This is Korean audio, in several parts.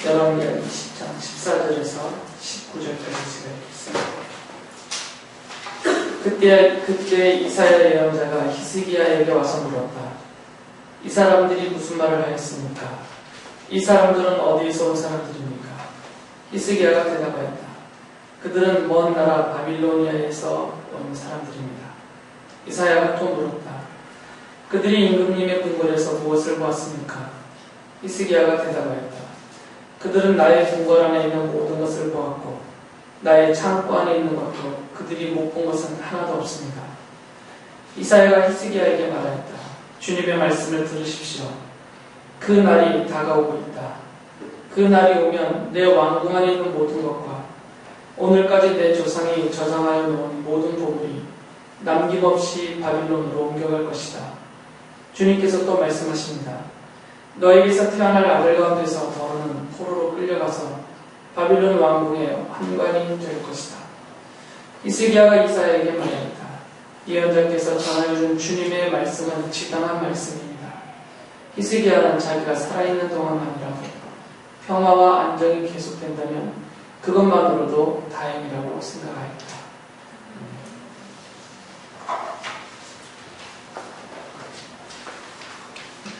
열왕기하 20장 14절에서 19절까지 제가 읽겠습니다. 그때 이사야 예언자가 히스기야에게 와서 물었다. 이 사람들이 무슨 말을 하였습니까? 이 사람들은 어디에서 온 사람들입니까? 히스기야가 대답하였다. 그들은 먼 나라 바빌로니아에서 온 사람들입니다. 이사야가 또 물었다. 그들이 임금님의 궁궐에서 무엇을 보았습니까? 히스기야가 대답하였다. 그들은 나의 궁궐 안에 있는 모든 것을 보았고 나의 창고 안에 있는 것도 그들이 못 본 것은 하나도 없습니다. 이사야가 히스기야에게 말하였다. 주님의 말씀을 들으십시오. 그 날이 다가오고 있다. 그 날이 오면 내 왕궁 안에 있는 모든 것과 오늘까지 내 조상이 저장하여 놓은 모든 보물이 남김없이 바빌론으로 옮겨갈 것이다. 주님께서 또 말씀하십니다. 너에게서 태어날 아들 가운데서 더러는 포로로 끌려가서 바빌론 왕궁의 환관이 될 것이다. 히스기야가 이사야에게 말했다. 예언자께서 전하여준 주님의 말씀은 지당한 말씀입니다. 히스기야는 자기가 살아있는 동안만이라도 평화와 안정이 계속된다면 그것만으로도 다행이라고 생각하였다.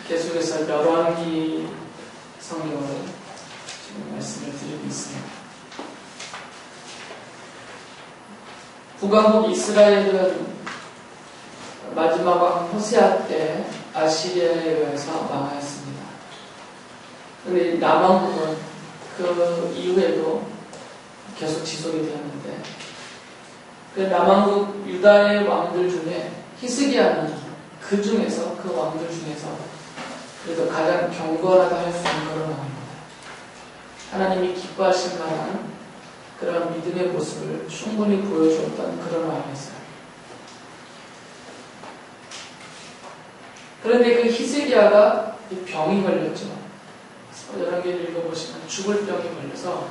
계속해서 열왕기 성경을 지금 말씀을 드리고 있습니다. 북왕국 이스라엘은 마지막 왕 호세아 때 아시리아에 의해서 망하였습니다. 그런데 남왕국은 그 이후에도 계속 지속이 되었는데 그 남왕국 유다의 왕들 중에 히스기야는 그 중에서 그 왕들 중에서 그래도 가장 경건하다 할 수 있는 그런 왕입니다. 하나님이 기뻐하실 만한 그런 믿음의 모습을 충분히 보여주었던 그런 왕이었어요. 그런데 그 히스기야가 병이 걸렸죠. 열왕기를 읽어보시면 죽을 병이 걸려서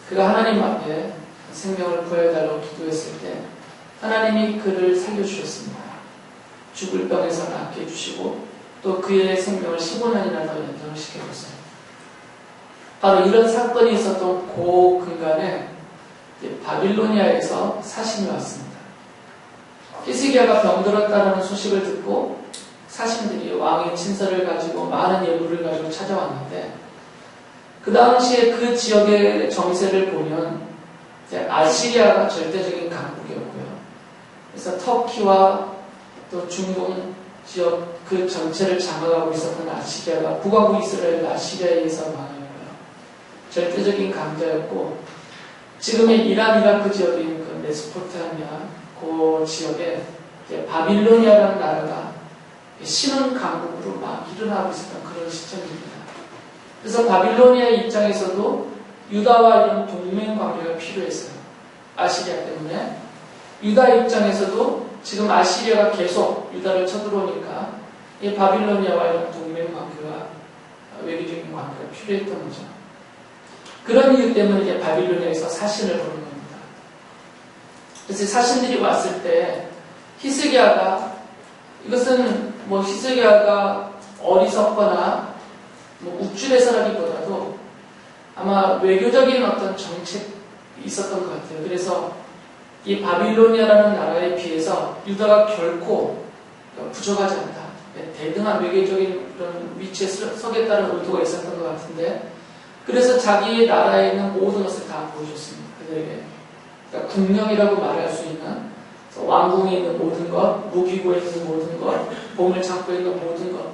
그가 하나님 앞에 생명을 구해달라고 기도했을 때 하나님이 그를 살려주셨습니다. 죽을 병에서 낫게 해주시고 또 그의 생명을 15년이나 더 연장을 시켜줬어요. 바로 이런 사건이 있었던 그 근간에 바빌로니아에서 사신이 왔습니다. 히스기야가 병들었다는 소식을 듣고 사신들이 왕의 친서를 가지고 많은 예물을 가지고 찾아왔는데 그 당시에 그 지역의 정세를 보면 아시리아가 절대적인 강국이었고요. 그래서 터키와 또 중동 지역 그 전체를 장악하고 있었던 아시리아가 북왕국 이스라엘 아시리아에 의해서 망했고요. 절대적인 강자였고 지금의 이란, 이라크 지역에 있는 그 메소포타미아 그 지역에 바빌로니아라는 나라가 신흥 강국으로 막 일어나고 있었던 그런 시점입니다. 그래서 바빌로니아의 입장에서도 유다와 이런 동맹 관계가 필요했어요. 아시리아 때문에. 유다 입장에서도 지금 아시리아가 계속 유다를 쳐들어오니까 이 바빌로니아와 이런 동맹 관계가 외교적인 관계가 필요했던 거죠. 그런 이유 때문에 이제 바빌로니아에서 사신을 보는 겁니다. 그래서 사신들이 왔을 때 히스기야가 이것은 뭐 히스기야가 어리석거나 뭐 우쭐해서라기보다도 아마 외교적인 어떤 정책이 있었던 것 같아요. 그래서 이 바빌로니아라는 나라에 비해서 유다가 결코 부족하지 않다. 대등한 외교적인 그런 위치에 서겠다는 의도가 있었던 것 같은데 그래서 자기의 나라에 있는 모든 것을 다 보여줬습니다. 그들에게. 그러니까 국령이라고 말할 수 있는 왕궁에 있는 모든 것, 무기고에 있는 모든 것, 보물창고에 있는 모든 것.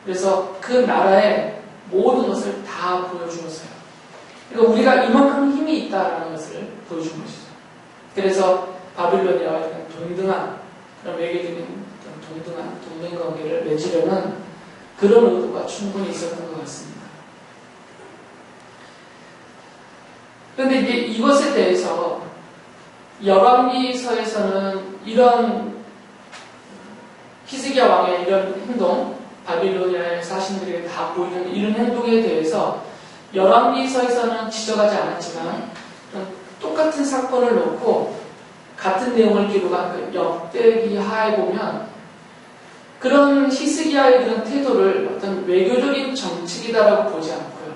그래서 그 나라의 모든 것을 다 보여주었어요. 그러니까 우리가 이만큼 힘이 있다라는 것을 보여준 것이죠. 그래서 바빌로니아와 동등한 그런 외교적인 동등한 동맹 관계를 맺으려는 그런 의도가 충분히 있었던 것 같습니다. 그런데 이제 이것에 대해서 열왕기서에서는 이런 히스기야 왕의 이런 행동, 바빌로니아의 사신들에게 다 보이는 이런 행동에 대해서 열왕기서에서는 지적하지 않았지만 똑같은 사건을 놓고 같은 내용을 기록한 그 역대기하에 보면 그런 히스기야의 그런 태도를 어떤 외교적인 정책이다라고 보지 않고요.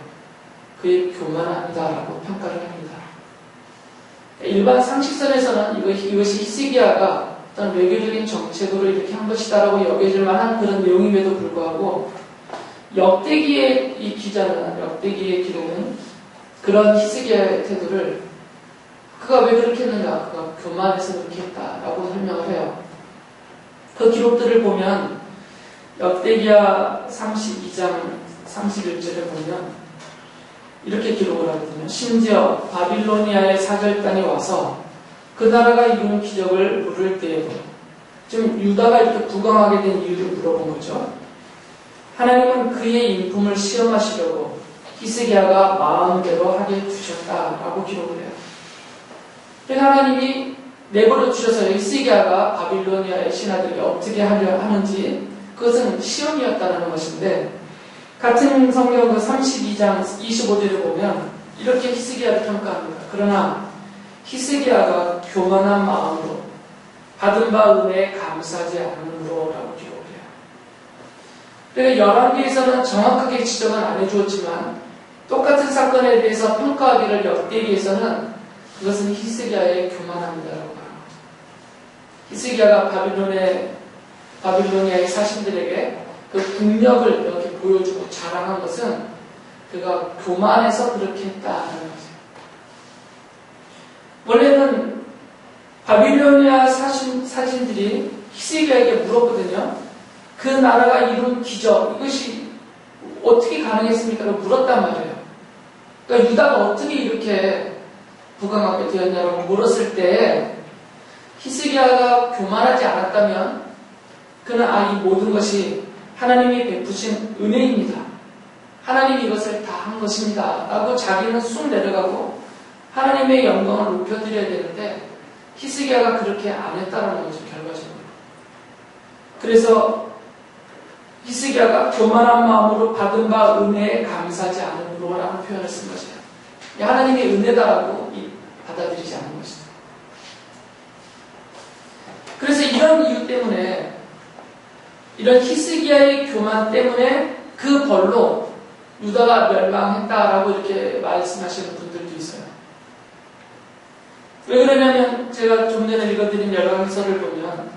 그의 교만함이다라고 평가를 합니다. 일반 상식선에서는 이것이 히스기야가 어떤 외교적인 정책으로 이렇게 한 것이다라고 여겨질 만한 그런 내용임에도 불구하고 역대기의 이 기자는, 역대기의 기록은 그런 히스기야의 태도를 그가 왜 그렇게 했는가? 그가 교만해서 그렇게 했다라고 설명을 해요. 그 기록들을 보면 역대기야 32장 31절에 보면 이렇게 기록을 하거든요. 심지어 바빌로니아의 사절단이 와서 그 나라가 이룬 기적을 물을 때에도, 지금 유다가 이렇게 부강하게 된 이유를 물어본 거죠. 하나님은 그의 인품을 시험하시려고 히스기야가 마음대로 하게 두셨다라고 기록을 해요. 그래서 하나님이 내버려 두셔서 히스기야가 바빌로니아의 신하들에게 어떻게 하려 하는지 그것은 시험이었다는 것인데, 같은 성경 그 32장 25절에 보면 이렇게 히스기야를 평가합니다. 그러나 히스기야가 교만한 마음으로 받은 바 은혜에 감사하지 않으므로라고 기록을 해요. 그러니까 열왕기에서는 정확하게 지적은 안 해주었지만 똑같은 사건에 대해서 평가하기를 역대기에서는 그것은 히스기야의 교만함이다라고 말합니다. 히스기야가 바빌로니아의 사신들에게 그 국력을 이렇게 보여주고 자랑한 것은 그가 교만해서 그렇게 했다는 거죠. 원래는 바빌로니아 사신들이 히스기야에게 물었거든요. 그 나라가 이룬 기적, 이것이 어떻게 가능했습니까? 라고 물었단 말이에요. 그러니까 유다가 어떻게 이렇게 부강하게 되었냐고 물었을 때 히스기야가 교만하지 않았다면 그는 이 모든 것이 하나님이 베푸신 은혜입니다. 하나님이 이것을 다 한 것입니다. 라고 자기는 쑥 내려가고 하나님의 영광을 높여드려야 되는데 히스기야가 그렇게 안 했다는 거죠, 결과적으로. 그래서 히스기야가 교만한 마음으로 받은 바 은혜에 감사하지 않으므로 라는 표현을 쓴 것이에요. 하나님의 은혜다라고 받아들이지 않은 것이죠. 그래서 이런 이유 때문에, 이런 히스기야의 교만 때문에 그 벌로 유다가 멸망했다라고 이렇게 말씀하시는 분들도 있어요. 왜 그러냐면 제가 좀 전에 읽어드린 열왕기서를 보면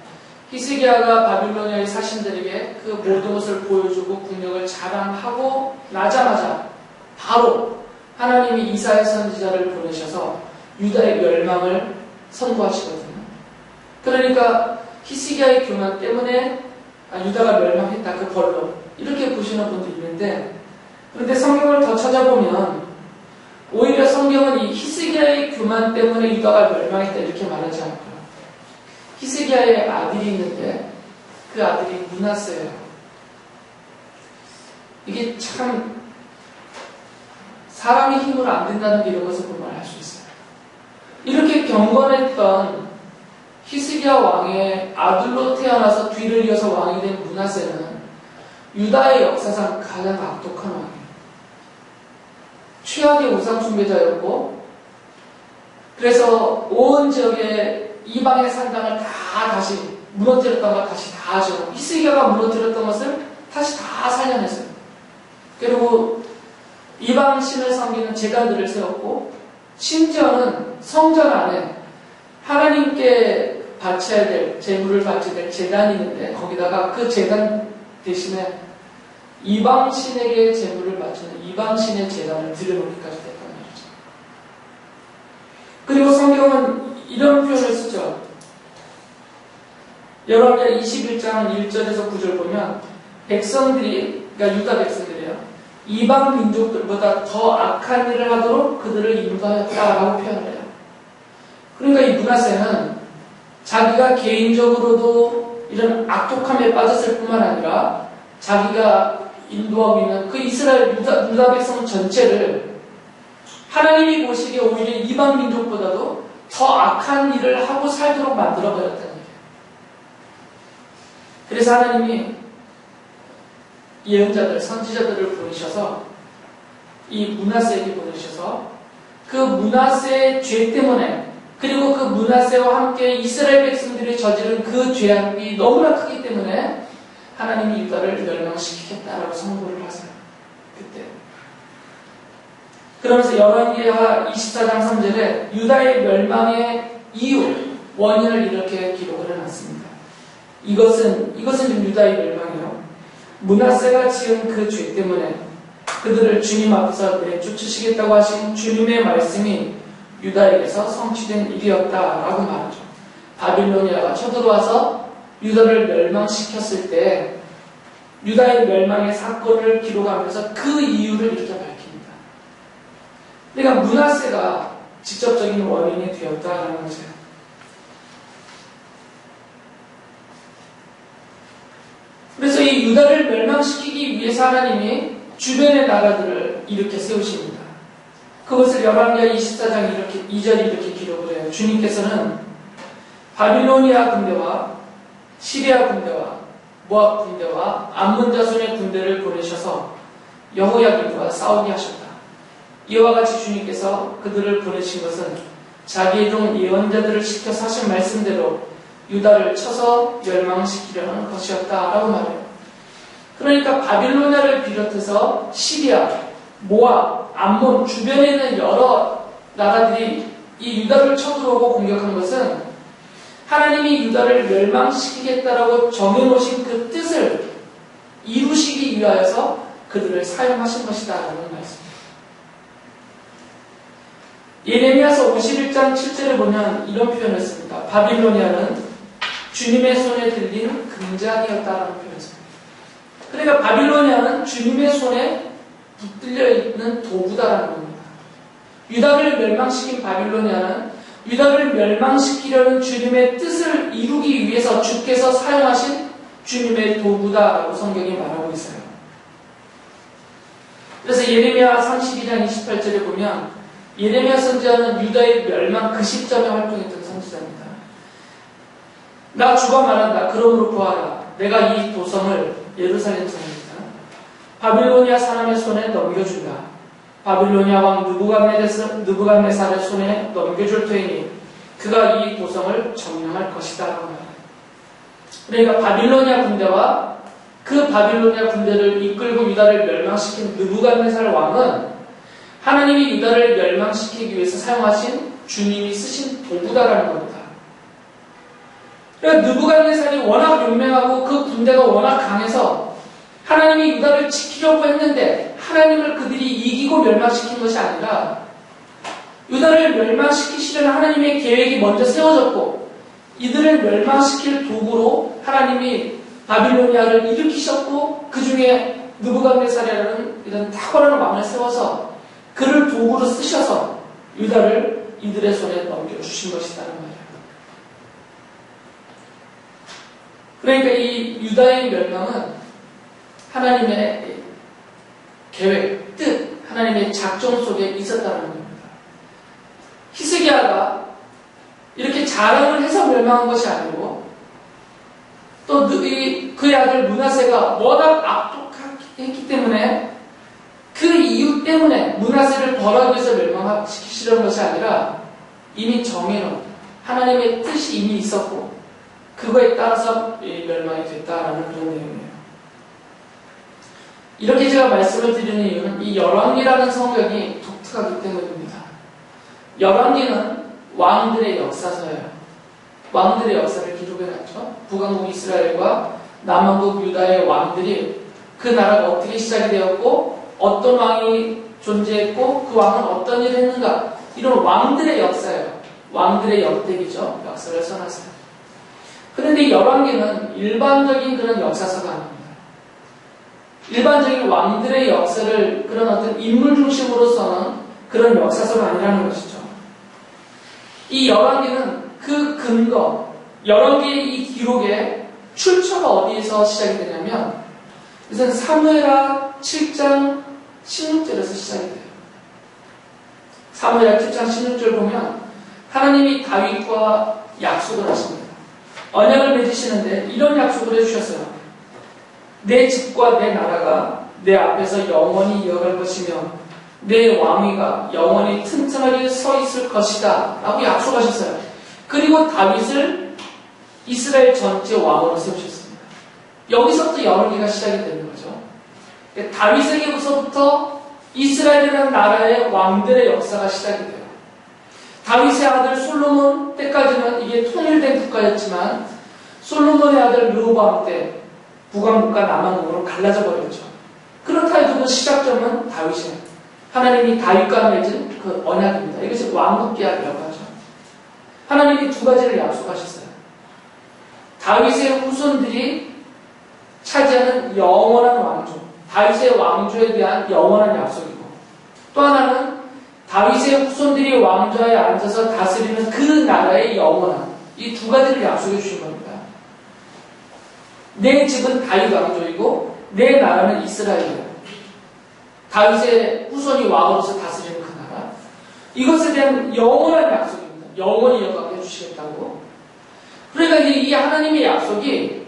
히스기야가 바빌로니아의 사신들에게 그 모든 것을 보여주고 국력을 자랑하고 나자마자 바로 하나님이 이사야 선지자를 보내셔서 유다의 멸망을 선고하시거든요. 그러니까 히스기야의 교만 때문에 유다가 멸망했다, 그 벌로, 이렇게 보시는 분도 있는데, 그런데 성경을 더 찾아보면 오히려 성경은 이 히스기야의 교만 때문에 유다가 멸망했다 이렇게 말하지 않고요. 히스기야의 아들이 있는데 그 아들이 므낫세예요. 이게 참 사람의 힘으로 안 된다는 게 이런 것을 보면 알 수 있어요. 이렇게 경건했던 히스기야 왕의 아들로 태어나서 뒤를 이어서 왕이 된 므낫세는 유다의 역사상 가장 악독한 왕이에요. 최악의 우상 숭배자였고, 그래서 온 지역의 이방의 산당을 다 다시 무너뜨렸던 걸 다시 다 하시고, 히스기야가 무너뜨렸던 것을 다시 다 살려냈어요. 그리고 이방 신을 섬기는 제단들을 세웠고, 심지어는 성전 안에 하나님께 바쳐야 될, 제물을 바쳐야 될 제단이 있는데 거기다가 그 제단 대신에 이방신에게 제물을 바치는 이방신의 제단을 들여놓기까지 됐단 말이죠. 그리고 성경은 이런 표현을 쓰죠. 열왕기하 21장 1절에서 9절 보면 백성들이, 그러니까 유다 백성들이요, 이방 민족들보다 더 악한 일을 하도록 그들을 인도하였다라고 표현을 해요. 그러니까 이 므낫세는 자기가 개인적으로도 이런 악독함에 빠졌을 뿐만 아니라 자기가 인도하고 있는 그 이스라엘 유다 백성 전체를 하나님이 보시기에 오히려 이방 민족보다도 더 악한 일을 하고 살도록 만들어버렸다는 얘기예요. 그래서 하나님이 예언자들, 선지자들을 보내셔서 이 므낫세에게 보내셔서 그 므낫세의 죄 때문에, 그리고 그 므낫세와 함께 이스라엘 백성들이 저지른 그 죄악이 너무나 크기 때문에 하나님이 유다를 멸망시키겠다라고 선고를 하세요. 그때. 그러면서 열왕기하 24장 3절에 유다의 멸망의 이유, 원인을 이렇게 기록을 해놨습니다. 이것은 좀 유다의 멸망이요. 므낫세가 지은 그 죄 때문에 그들을 주님 앞에서 내쫓으시겠다고 하신 주님의 말씀이 유다에게서 성취된 일이었다라고 말하죠. 바빌로니아가 쳐들어와서 유다를 멸망시켰을 때 유다의 멸망의 사건을 기록하면서 그 이유를 이렇게 밝힙니다. 그러니까 므낫세가 직접적인 원인이 되었다라는 거죠. 그래서 이 유다를 멸망시키기 위해서 하나님이 주변의 나라들을 이렇게 세우십니다. 그것을 열왕기하 24장 2절이 이렇게 기록을 해요. 주님께서는 바빌로니아 군대와 시리아 군대와 모압 군대와 암몬 자손의 군대를 보내셔서 여호야김과 싸우게 하셨다. 이와 같이 주님께서 그들을 보내신 것은 자기의 종 예언자들을 시켜서 하신 말씀대로 유다를 쳐서 멸망시키려는 것이었다라고 말해요. 그러니까 바빌로니아를 비롯해서 시리아, 모압, 암몬 주변에 있는 여러 나라들이 이 유다를 쳐들어오고 공격한 것은 하나님이 유다를 멸망시키겠다라고 정해놓으신 그 뜻을 이루시기 위하여서 그들을 사용하신 것이다라는 말씀입니다. 예레미야서 51장 7절에 보면 이런 표현을 씁니다. 바빌로니아는 주님의 손에 들린 금장이었다라는 표현을 씁니다. 그러니까 바빌로니아는 주님의 손에 붙들려 있는 도구다라는 겁니다. 유다를 멸망시킨 바빌로니아는 유다를 멸망시키려는 주님의 뜻을 이루기 위해서 주께서 사용하신 주님의 도구다라고 성경이 말하고 있어요. 그래서 예레미야 32장 28절에 보면 예레미야 선지자는 유다의 멸망 그 시점에 활동했던 선지자입니다. 나 주가 말한다. 그러므로 보아라. 내가 이 도성을 예루살렘 성입니다. 바빌로니아 사람의 손에 넘겨준다. 바빌로니아 왕 느부갓네살의 손에 넘겨줄 테니 그가 이 도성을 점령할 것이다. 그러니까 바빌로니아 군대와 그 바빌로니아 군대를 이끌고 유다를 멸망시킨 느부갓네살 왕은 하나님이 유다를 멸망시키기 위해서 사용하신 주님이 쓰신 도구다라는 겁니다. 그러니까 느부갓네살이 워낙 용맹하고 그 군대가 워낙 강해서 하나님이 유다를 지키려고 했는데 하나님을 그들이 이기고 멸망시킨 것이 아니라 유다를 멸망시키시려는 하나님의 계획이 먼저 세워졌고 이들을 멸망시킬 도구로 하나님이 바빌로니아를 일으키셨고 그 중에 느부갓네살이라는 이런 탁월한 왕을 세워서 그를 도구로 쓰셔서 유다를 이들의 손에 넘겨주신 것이라는 말이에요. 그러니까 이 유다의 멸망은 하나님의 계획, 뜻, 하나님의 작정 속에 있었다는 겁니다. 히스기야가 이렇게 자랑을 해서 멸망한 것이 아니고 또 그의 아들 므낫세가 워낙 악독했기 때문에 그 이유 때문에 므낫세를 벌하기 위해서 멸망시키시려는 것이 아니라 이미 정해놓은 하나님의 뜻이 이미 있었고 그거에 따라서 멸망이 됐다라는 그런 내용이에요. 이렇게 제가 말씀을 드리는 이유는 이 열왕기라는 성경이 독특하기 때문입니다. 열왕기는 왕들의 역사서예요. 왕들의 역사를 기록해놨죠. 북왕국 이스라엘과 남왕국 유다의 왕들이 그 나라가 어떻게 시작이 되었고 어떤 왕이 존재했고 그 왕은 어떤 일을 했는가 이런 왕들의 역사예요. 왕들의 역대기죠. 역사를 써놨어요. 그런데 열왕기는 일반적인 그런 역사서가 아닙니다. 일반적인 왕들의 역사를 그런 어떤 인물 중심으로 써는 그런 역사서가 아니라는 것이죠. 이 열왕기는 그 근거, 열왕기의 이 기록의 출처가 어디에서 시작이 되냐면 우선 사무엘하 7장 16절에서 시작이 돼요. 사무엘하 7장 16절 보면 하나님이 다윗과 약속을 하십니다. 언약을 맺으시는데 이런 약속을 해주셨어요. 내 집과 내 나라가 내 앞에서 영원히 이어갈 것이며 내 왕위가 영원히 튼튼하게 서 있을 것이다 라고 약속하셨어요. 그리고 다윗을 이스라엘 전체 왕으로 세우셨습니다. 여기서부터 열왕기가 시작이 되는 거죠. 다윗에게서부터 이스라엘이라는 나라의 왕들의 역사가 시작이 돼요. 다윗의 아들 솔로몬 때까지는 이게 통일된 국가였지만 솔로몬의 아들 르호보암 때 북왕국과 남왕국으로 갈라져 버렸죠. 그렇다 해도 그 시작점은 다윗이에요. 하나님이 다윗과 맺은 그 언약입니다. 이것이 왕국 계약이라고 하죠. 하나님이 두 가지를 약속하셨어요. 다윗의 후손들이 차지하는 영원한 왕조, 다윗의 왕조에 대한 영원한 약속이고, 또 하나는 다윗의 후손들이 왕좌에 앉아서 다스리는 그 나라의 영원한, 이 두 가지를 약속해 주신 겁니다. 내 집은 다윗 왕조이고 내 나라는 이스라엘이에요. 다윗의 후손이 왕으로서 다스리는 그 나라. 이것에 대한 영원한 약속입니다. 영원히 이어가게 해주시겠다고. 그러니까 이 하나님의 약속이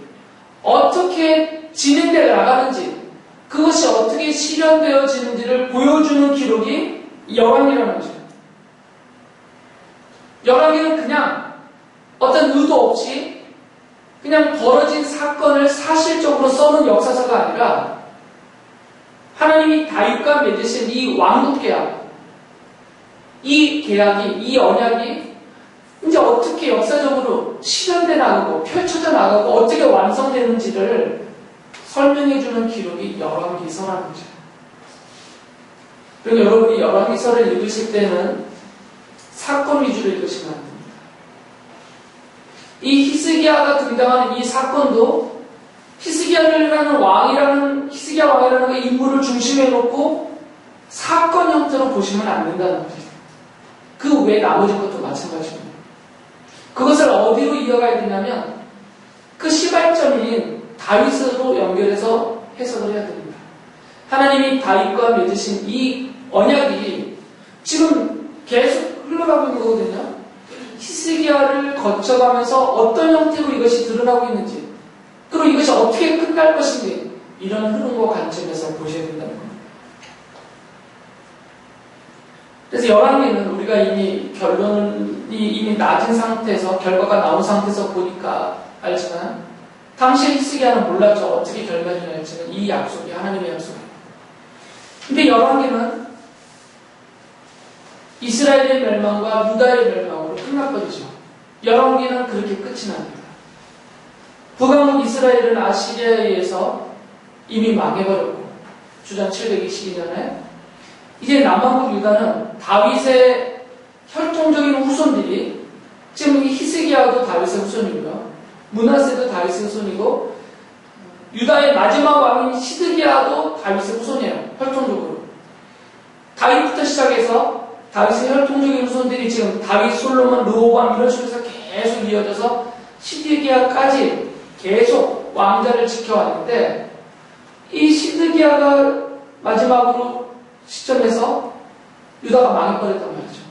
어떻게 진행되어 나가는지, 그것이 어떻게 실현되어지는지를 보여주는 기록이 열왕기라는 거죠. 열왕기는 그냥 어떤 의도 없이 그냥 벌어진 사건을 사실적으로 써놓은 역사서가 아니라 하나님이 다윗과 맺으신 이 왕국 계약, 이 계약이, 이 언약이 이제 어떻게 역사적으로 실현돼 나가고 펼쳐져 나가고 어떻게 완성되는지를 설명해주는 기록이 열왕기서라는 거죠. 그리고 여러분이 열왕기서를 읽으실 때는 사건 위주로 읽으시면 안 됩니다. 이 히스기야가 등장하는 이 사건도 히스기야 왕이라는 그 인물을 중심에 놓고 사건 형태로 보시면 안 된다는 거죠. 그 외 나머지 것도 마찬가지입니다. 그것을 어디로 이어가야 되냐면 그 시발점인 다윗으로 연결해서 해석을 해야 됩니다. 하나님이 다윗과 맺으신 이 언약이 지금 계속 흘러가고 있는 거거든요. 히스기야를 거쳐가면서 어떤 형태로 이것이 드러나고 있는지, 그리고 이것이 어떻게 끝날 것인지, 이런 흐름과 관점에서 보셔야 된다는 겁니다. 그래서 열왕기는 우리가 이미 결론이 이미 낮은 상태에서, 결과가 나온 상태에서 보니까 알지만 당시 히스기야는 몰랐죠. 어떻게 결말이 날지는. 이 약속이 하나님의 약속이에요. 근데 열왕기는 이스라엘의 멸망과 유다의 멸망으로 끝나버리죠. 열왕기는 그렇게 끝이 납니다. 북왕국 이스라엘은 아시리아에 의해서 이미 망해버렸고, 주전 722년에 이제 남왕국 유다는 다윗의 혈통적인 후손들이, 지금 이 히스기야도 다윗의 후손이고요, 므낫세도 다윗의 후손이고, 유다의 마지막 왕인 시드기야도 다윗의 후손이에요. 혈통적으로. 다윗부터 시작해서 다윗의 혈통적인 후손들이 지금 다윗, 솔로몬, 르호보암 이런 식으로 해서 계속 이어져서 시드기야까지 계속 왕자를 지켜왔는데, 이 시드기야가 마지막으로 시점에서 유다가 망해버렸단 말이죠.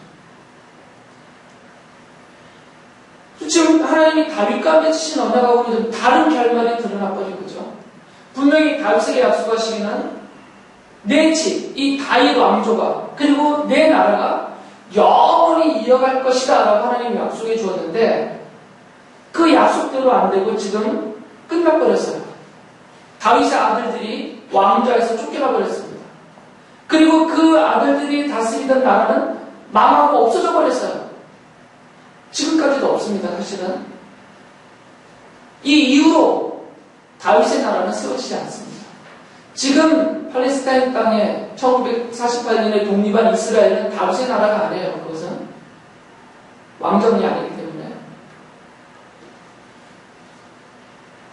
지금 하나님이 다윗과 맺으신 언약하고는 다른 결말이 드러나버린 거죠. 분명히 다윗에게 약속하시기는 내 집, 이 다윗 왕조가, 그리고 내 나라가 영원히 이어갈 것이다 라고 하나님이 약속해 주었는데, 그 약속대로 안 되고 지금 끝나버렸어요. 다윗의 아들들이 왕좌에서 쫓겨나 버렸습니다. 그리고 그 아들들이 다스리던 나라는 망하고 없어져 버렸어요. 지금까지도 없습니다. 사실은 이 이후로 다윗의 나라는 세워지지 않습니다. 지금 팔레스타인 땅에 1948년에 독립한 이스라엘은 다윗의 나라가 아니에요. 그것은 왕정이 아니기 때문에.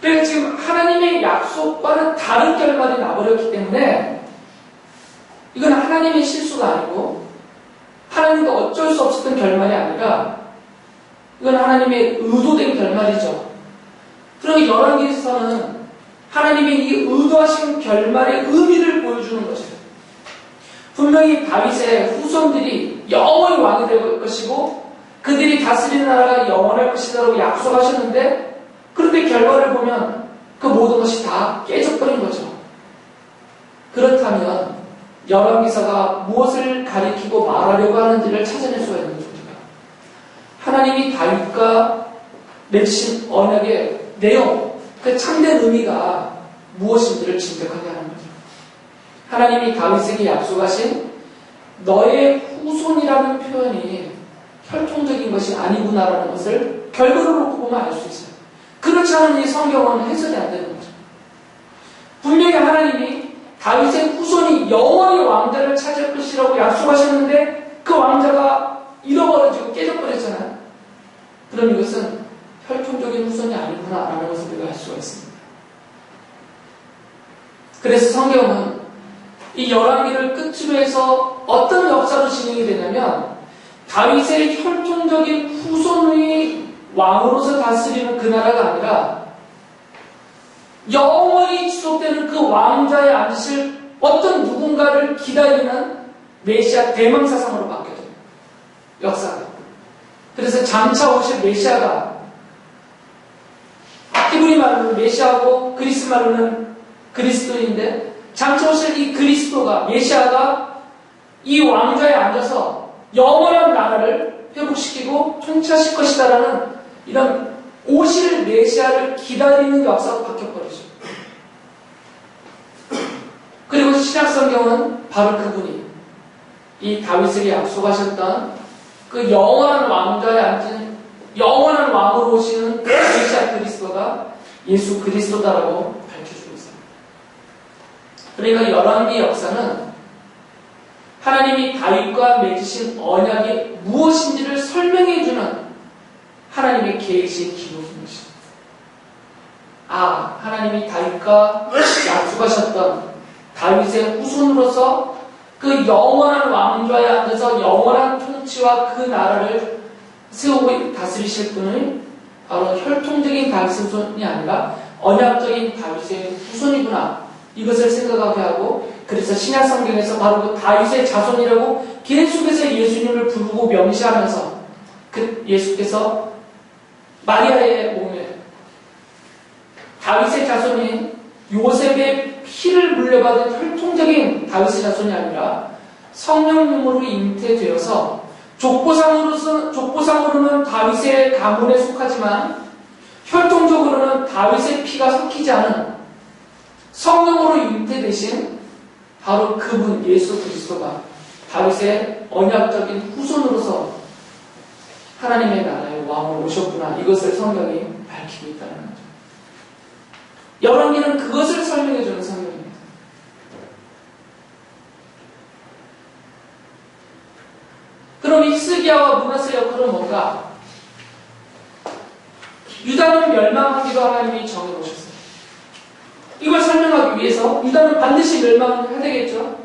그래서 지금 하나님의 약속과는 다른 결말이 나버렸기 때문에 이건 하나님의 실수가 아니고 하나님도 어쩔 수 없었던 결말이 아니라 이건 하나님의 의도된 결말이죠. 그리고 열왕기에서는 하나님의 이 의도하신 결말의 의미를 보여주는 거죠. 분명히 다윗의 후손들이 영원히 왕이 될 것이고 그들이 다스리는 나라가 영원할 것이라고 약속하셨는데, 그런데 결과를 보면 그 모든 것이 다 깨져버린 거죠. 그렇다면 열왕기서가 무엇을 가리키고 말하려고 하는지를 찾아낼 수가 있는 겁니다. 하나님이 다윗과 맺으신 언약의 내용, 그 참된 의미가 무엇인지를 짐작하게 하는 거죠. 하나님이 다윗에게 약속하신 너의 후손이라는 표현이 혈통적인 것이 아니구나라는 것을 결과를 놓고 보면 알 수 있어요. 그렇지 않은 이 성경은 해석이 안 되는 거죠. 분명히 하나님이 다윗의 후손이 영원히 왕자를 차지할 것이라고 약속하셨는데 그 왕자가 잃어버려지고 깨져버렸잖아요. 그럼 이것은 혈통적인 후손이 아니구나라는 것을 우리가 알 수가 있습니다. 그래서 성경은 이 열왕기를 끝으로 해서 어떤 역사로 진행이 되냐면 다윗의 혈통적인 후손의 왕으로서 다스리는 그 나라가 아니라 영원히 지속되는 그 왕좌에 앉으실 어떤 누군가를 기다리는 메시아 대망사상으로 바뀌어져요. 역사가. 그래서 장차 오실 메시아가 히브리 말로는 메시아고 그리스 말로는 그리스도인데 장차 오실 이 그리스도가 메시아가 이 왕좌에 앉아서 영원한 나라를 회복시키고 통치하실 것이다라는 이런 오실 메시아를 기다리는 역사로 바뀌어버리죠. 그리고 신약성경은 바로 그분이 이 다윗에게 약속하셨던 그 영원한 왕좌에 앉은 영원한 왕으로 오시는 그 메시아 그리스도가 예수 그리스도다라고 밝혀주고 있습니다. 그러니까 열왕기 역사는 하나님이 다윗과 맺으신 언약이 무엇인지를 설명해주는 하나님의 계시의 기록인 것입니다. 하나님이 다윗과 약속하셨던 다윗의 후손으로서 그 영원한 왕좌에 앉아서 영원한 통치와 그 나라를 세우고 다스리실 분은 바로 혈통적인 다윗의 후손이 아니라 언약적인 다윗의 후손이구나. 이것을 생각하게 하고 그래서 신약 성경에서 바로 그 다윗의 자손이라고 계속해서 예수님을 부르고 명시하면서 그 예수께서 마리아의 몸에 다윗의 자손인 요셉의 피를 물려받은 혈통적인 다윗의 자손이 아니라 성령님으로 잉태되어서 족보상으로는 다윗의 가문에 속하지만 혈통적으로는 다윗의 피가 섞이지 않은 성령으로 잉태되신 바로 그분 예수 그리스도가 다윗의 언약적인 후손으로서 하나님의 나라의 왕으로 오셨구나. 이것을 성경이 밝히고 있다는 거죠. 열왕기는 그것을 설명해주는 성경입니다. 그럼 히스기야와 므낫세의 역할은 뭔가? 유다는 멸망하기로 하나님이 정해놓으셨어요. 이걸 설명하기 위해서 유다는 반드시 멸망해야 되겠죠.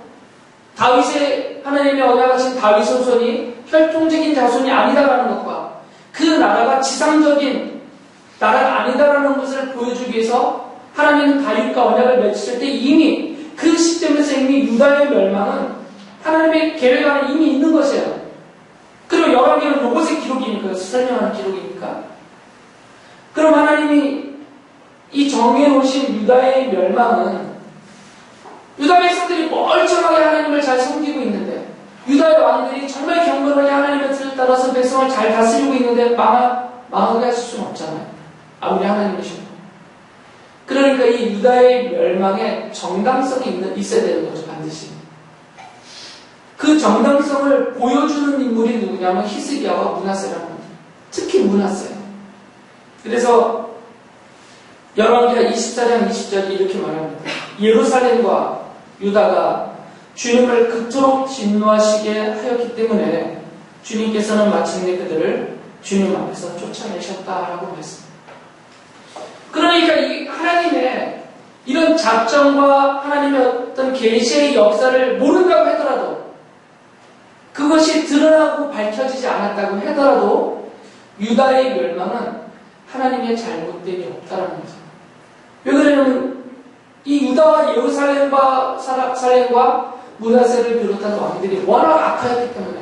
다윗의 하나님의 언약하신 다윗 후손이 혈통적인 자손이 아니다라는 것과 그 나라가 지상적인 나라가 아니다라는 것을 보여주기 위해서 하나님은 다윗과 언약을 맺으실 때 이미 그 시점에서 이미 유다의 멸망은 하나님의 계획 안에 이미 있는 것이에요. 그리고 열왕기는 로봇의 기록이니까 설명하는 기록이니까. 그럼 하나님이 이 정해놓으신 유다의 멸망은 유다 백성들이 멀쩡하게 하나님을 잘 섬기고 있는데 유다의 왕들이 정말 경건하게 하나님의 뜻을 따라서 백성을 잘 다스리고 있는데 망하게 하실 수는 없잖아요. 아무리 하나님이시고. 그러니까 이 유다의 멸망에 정당성이 있어야 되는 거죠. 반드시. 그 정당성을 보여주는 인물이 누구냐면 히스기야와 므낫세라는 겁니다. 특히 므낫세. 그래서 열왕기하 24장 20절이 이렇게 말합니다. 예루살렘과 유다가 주님을 그토록 진노하시게 하였기 때문에 주님께서는 마침내 그들을 주님 앞에서 쫓아내셨다라고 했습니다. 그러니까 이 하나님의 이런 작정과 하나님의 어떤 계시의 역사를 모른다고 하더라도 그것이 드러나고 밝혀지지 않았다고 하더라도 유다의 멸망은 하나님의 잘못됨이 없다는 거죠. 왜 그러냐면 이 유다와 예루살렘과 므낫세를 비롯한 왕들이 워낙 악하였기 때문에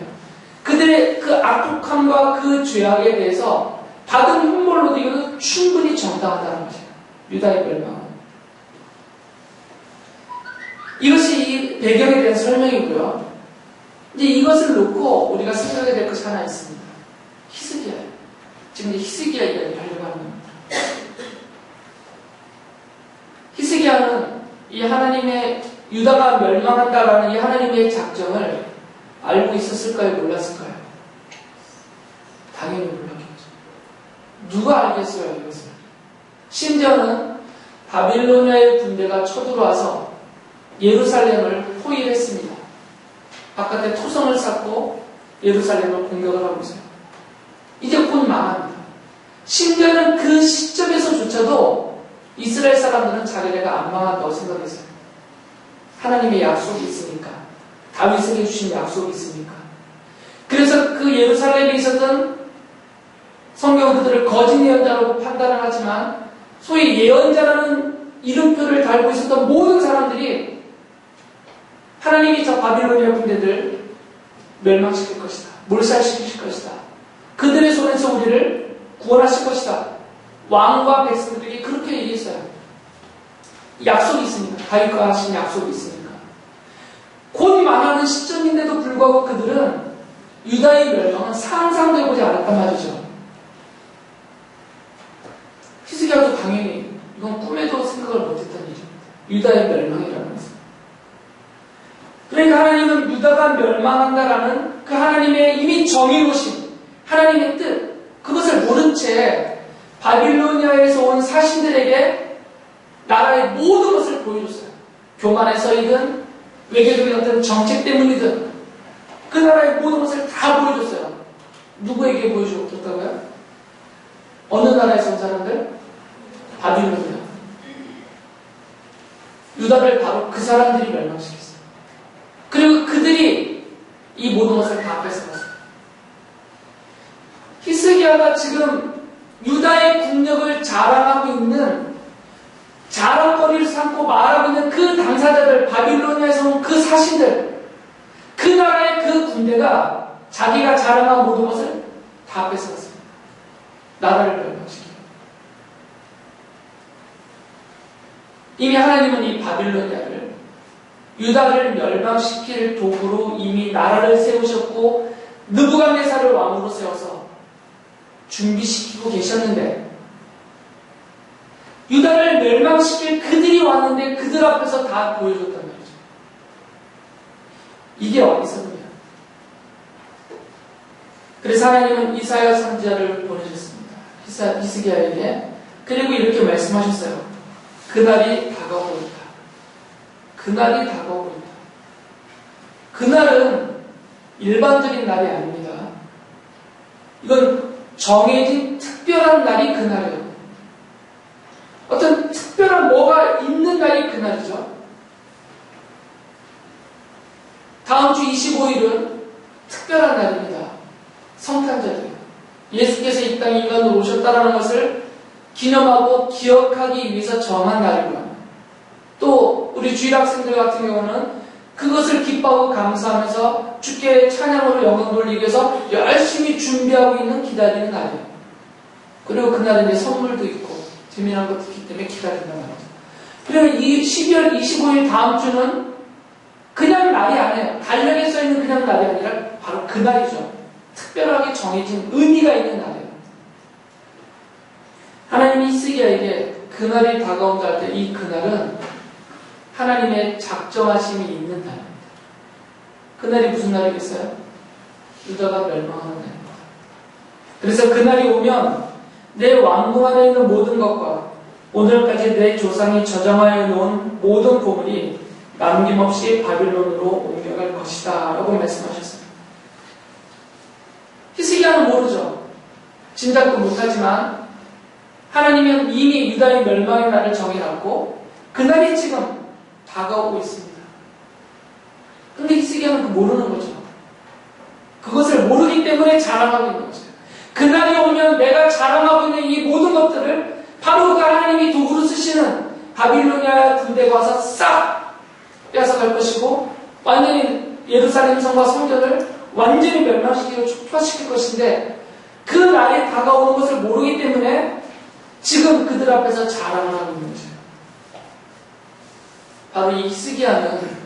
그들의 그 악독함과 그 죄악에 대해서 받은 형벌로도 이것은 충분히 정당하다는 거죠. 유다의 멸망은. 이것이 이 배경에 대한 설명이고요. 이제 이것을 놓고 우리가 생각해야 될 것이 하나 있습니다. 히스기야예요. 지금 이제 히스기야 이야기를 하려고 하는 겁니다. 히스기야는 이 하나님의 유다가 멸망한다라는 이 하나님의 작정을 알고 있었을까요? 몰랐을까요? 당연히 몰랐겠죠. 누가 알겠어요, 이것을? 심지어는 바빌로니아의 군대가 쳐들어와서 예루살렘을 포위했습니다. 바깥에 토성을 쌓고 예루살렘을 공격을 하고 있어요. 이제 곧 망합니다. 심지어는 그 시점에서조차도 이스라엘 사람들은 자기네가 안 망한다고 생각했어요. 하나님의 약속이 있으니까. 다윗에게 주신 약속이 있으니까. 그래서 그 예루살렘에 있었던 성경은 그들을 거짓 예언자라고 판단을 하지만 소위 예언자라는 이름표를 달고 있었던 모든 사람들이 하나님이 저 바빌로니아 군대들 멸망시킬 것이다. 몰살시킬 것이다. 그들의 손에서 우리를 구원하실 것이다. 왕과 백성들에게 그렇게 얘기했어요. 약속이 있으니까. 다윗과 하신 약속이 있으니까. 곧 망하는 시점인데도 불구하고 그들은 유다의 멸망은 상상도 해보지 않았단 말이죠. 히스기야도 당연히 이건 꿈에도 생각을 못했던 일입니다. 유다의 멸망이라는 것은. 그러니까 하나님은 유다가 멸망한다라는 그 하나님의 이미 정의로우신 하나님의 뜻, 그것을 모른 채 바빌로니아에서 온 사신들에게 나라의 모든 것을 보여줬어요. 교만해서이든 외교적인 어떤 정책 때문이든 그 나라의 모든 것을 다 보여줬어요. 누구에게 보여줬다고요? 어느 나라에서 온 사람들? 바빌로니아. 유다를 바로 그 사람들이 멸망시켰어요. 그리고 그들이 이 모든 것을 다 뺏어갔어요. 히스기야가 지금 유다의 국력을 자랑하고 있는 자랑거리를 삼고 말하고 있는 그 당사자들, 바빌로니아에서 온 그 사신들, 그 나라의 그 군대가 자기가 자랑한 모든 것을 다 뺏어갔습니다. 나라를 멸망시키고. 이미 하나님은 이 바빌로니아를 유다를 멸망시킬 도구로 이미 나라를 세우셨고 느부갓네살을 왕으로 세워서 준비시키고 계셨는데 유다를 멸망시킬 그들이 왔는데 그들 앞에서 다 보여줬단 말이죠. 이게 어디서냐? 그래서 하나님은 이사야 선지자를 보내셨습니다. 히스기야에게. 그리고 이렇게 말씀하셨어요. 그날이 다가오고 있다. 그날이 다가오고 있다. 그날은 일반적인 날이 아닙니다. 이건 정해진 특별한 날이 그날이에요. 어떤 특별한 뭐가 있는 날이 그날이죠. 다음 주 25일은 특별한 날입니다. 성탄절이에요. 예수께서 이 땅에 인간으로 오셨다는 것을 기념하고 기억하기 위해서 정한 날이고요. 또 우리 주일학생들 같은 경우는 그것을 기뻐하고 감사하면서 주께 찬양으로 영광 돌리기 위해서 열심히 준비하고 있는 기다리는 날이에요. 그리고 그날은 이제 선물도 있고 재미난 것도 있기 때문에 기다린단 말이죠. 그러면 이 12월 25일 다음 주는 그냥 날이 아니에요. 달력에 써있는 그냥 날이 아니라 바로 그날이죠. 특별하게 정해진 의미가 있는 날이에요. 하나님이 히스기야에게 그날이 다가온다 할 때 이 그날은 하나님의 작정하심이 있는 날입니다. 그날이 무슨 날이겠어요? 유다가 멸망하는 날입니다. 그래서 그날이 오면 내 왕궁 안에 있는 모든 것과 오늘까지 내 조상이 저장하여 놓은 모든 보물이 남김없이 바빌론으로 옮겨갈 것이다 라고 말씀하셨습니다. 히스기야는 모르죠. 짐작도 못하지만 하나님은 이미 유다의 멸망의 날을 정해놨고 그날이 지금 다가오고 있습니다. 근데 히스기야는 그 모르는 거죠. 그것을 모르기 때문에 자랑하고 있는 거죠. 그날이 오면 내가 자랑하고 있는 이 모든 것들을 바로 그 하나님이 도구로 쓰시는 바빌로니아 군대가 와서 싹 뺏어갈 것이고 완전히 예루살렘 성과 성전을 완전히 멸망시키고 촉파시킬 것인데 그 날이 다가오는 것을 모르기 때문에 지금 그들 앞에서 자랑을 하고 있는 거죠. 바로 이 히스기야는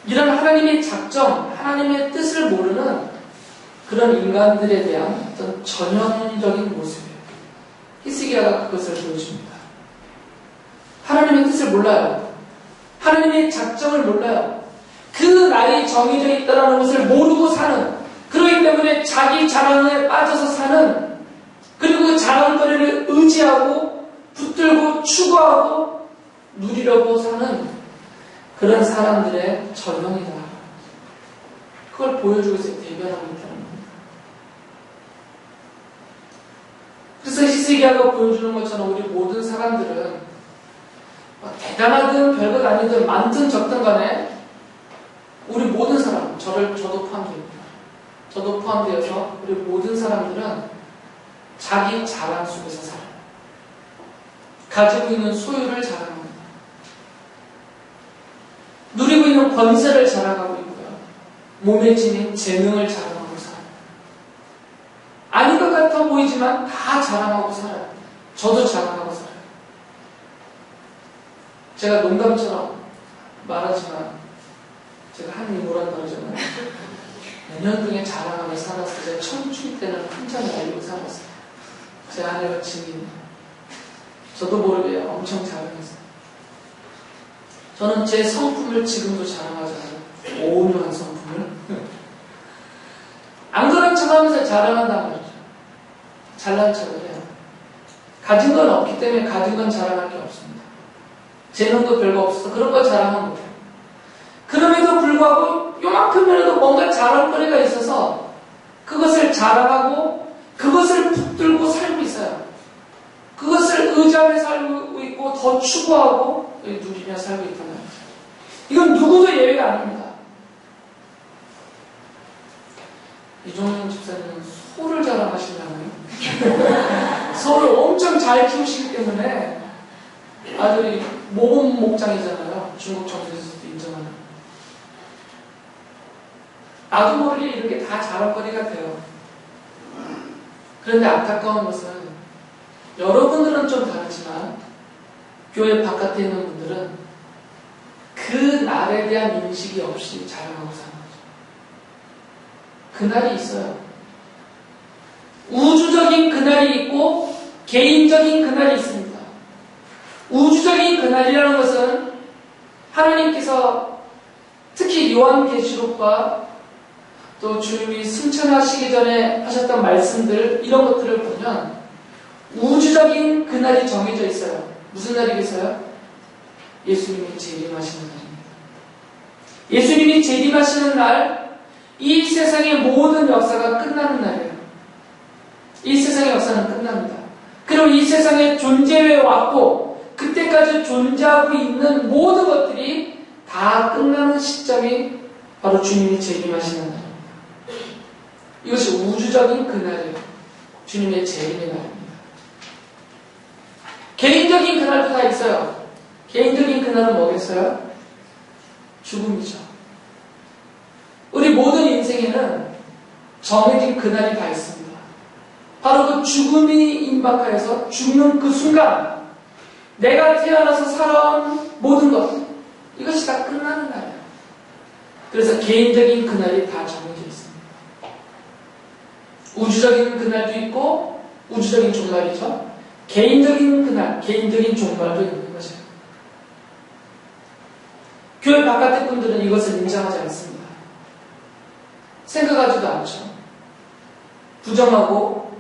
이런 하나님의 작정, 하나님의 뜻을 모르는 그런 인간들에 대한 어떤 전형적인 모습이에요. 히스기야가 그것을 보여줍니다. 하나님의 뜻을 몰라요. 하나님의 작정을 몰라요. 그 날이 정해져 있다는 것을 모르고 사는, 그렇기 때문에 자기 자랑에 빠져서 사는, 그리고 그 자랑거리를 의지하고 붙들고 추구하고 누리려고 사는 그런 사람들의 전형이다. 그걸 보여주고 있어요. 대변하고 있다는 겁니다. 그래서 히스기야가 보여주는 것처럼 우리 모든 사람들은 대단하든 별것 아니든 많든 적든 간에 우리 모든 사람, 저도 포함됩니다. 저도 포함되어서 우리 모든 사람들은 자기 자랑 속에서 살아요. 가지고 있는 소유를 자랑합니다. 누리고 있는 권세를 자랑하고 있고요. 몸에 지닌 재능을 자랑하고 살아요. 아닌 것 같아 보이지만 다 자랑하고 살아요. 저도 자랑하고 살아요. 제가 농담처럼 말하지만 제가 한 인물한 다르잖아요. 몇 년 중에 자랑하며 살았어요. 제가 청춘 때는 한참을 알고 살았어요. 제 아내가 증인이에요. 저도 모르게 엄청 자랑했어요. 저는 제 성품을 지금도 자랑하잖아요. 오묘한 성품을. 안 그런 척하면서 자랑한단 말이죠. 잘난 척을 해요. 가진 건 없기 때문에 가진 건 자랑할 게 없습니다. 재능도 별거 없어서 그런 거 자랑하면 못해요. 그럼에도 불구하고 요만큼이라도 뭔가 자랑거리가 있어서 그것을 자랑하고 그것을 붙들고 살고 있어요. 그것을 의지하며 살고 있고 더 추구하고 누리며 살고 있다는 거죠. 이건 누구도 예외가 아닙니다. 이종영 집사님은 소를 자랑하시려나요? 소를 엄청 잘 키우시기 때문에 아들이 모범 목장이잖아요. 중국 정부에서도 인정하는. 나도 모르게 이렇게 다 자랑거리가 돼요. 그런데 안타까운 것은 여러분들은 좀 다르지만 교회 바깥에 있는 분들은 그 날에 대한 인식이 없이 자랑하고 사는 거죠. 그날이 있어요. 우주적인 그날이 있고 개인적인 그날이 있습니다. 우주적인 그날이라는 것은 하나님께서 특히 요한계시록과 또 주님이 승천하시기 전에 하셨던 말씀들 이런 것들을 보면 우주적인 그날이 정해져 있어요. 무슨 날이겠어요? 예수님이 재림하시는 날입니다. 예수님이 재림하시는 날, 이 세상의 모든 역사가 끝나는 날이에요. 이 세상의 역사는 끝납니다. 그리고 이 세상에 존재해 왔고 그때까지 존재하고 있는 모든 것들이 다 끝나는 시점이 바로 주님이 재림하시는 날입니다. 이것이 우주적인 그날이에요. 주님의 재림의 날입니다. 개인적인 그날도 다 있어요. 개인적인 그날은 뭐겠어요? 죽음이죠. 우리 모든 인생에는 정해진 그날이 다 있습니다. 바로 그 죽음이 임박하여서 죽는 그 순간 내가 태어나서 살아온 모든 것 이것이 다 끝나는 날이에요. 그래서 개인적인 그날이 다 정해져 있습니다. 우주적인 그날도 있고 우주적인 종말이죠. 개인적인 그날, 개인적인 종말도 있는 것이에요. 교회 바깥의 분들은 이것을 인정하지 않습니다. 생각하지도 않죠. 부정하고